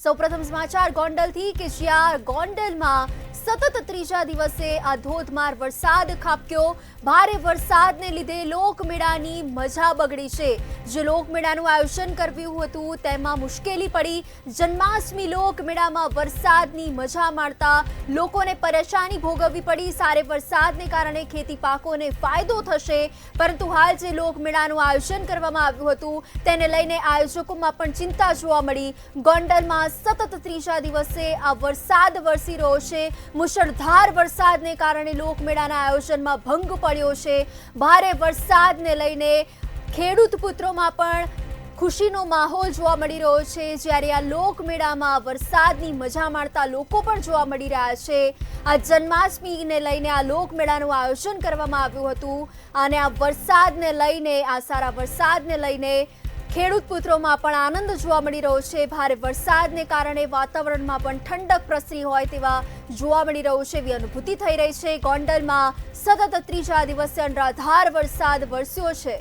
સૌપ્રથમ સમાચાર ગોંડલથી કે જ્યાં ગોંડલમાં સતત ત્રીજા દિવસે આ ધોધમાર વરસાદ ખાબક્યો। ભારે વરસાદને લીધે લોકમેળાની મજા બગડી છે। જે લોકમેળાનું આયોજન કર્યું હતું તેમાં મુશ્કેલી પડી। જન્માષ્ટમી લોકમેળામાં વરસાદની મજા માણતા લોકોને પરેશાની ભોગવવી પડી। સારે વરસાદને કારણે ખેતી પાકોને ફાયદો થશે, પરંતુ હાલ જે લોકમેળાનું આયોજન કરવામાં આવ્યું હતું તેને લઈને આયોજકોમાં પણ ચિંતા જોવા મળી। ગોંડલમાં સતત ત્રીજા દિવસે આ વરસાદ વરસી રહ્યો છે। મુશળધાર વરસાદને કારણે લોકમેળાના આયોજનમાં ભંગ પડ્યો છે। ભારે વરસાદને લઈને ખેડૂત પુત્રોમાં પણ ખુશીનો માહોલ જોવા મળી રહ્યો છે, જ્યારે આ લોકમેળામાં વરસાદની મજા માણતા લોકો પણ જોવા મળી રહ્યા છે। આ જન્માષ્ટમીને લઈને આ લોકમેળાનું આયોજન કરવામાં આવ્યું હતું અને આ વરસાદને લઈને, આ સારા વરસાદને લઈને ખેડૂત પુત્રોમાં પણ આનંદ જોવા મળી રહ્યો છે। ભારે વરસાદને કારણે વાતાવરણમાં પણ ઠંડક પ્રસરી હોય તેવા જોવા મળી રહ્યું છે, એવી અનુભૂતિ થઈ રહી છે। ગોંડલમાં સતત ત્રીજા દિવસે અનરાધાર વરસાદ વરસ્યો છે।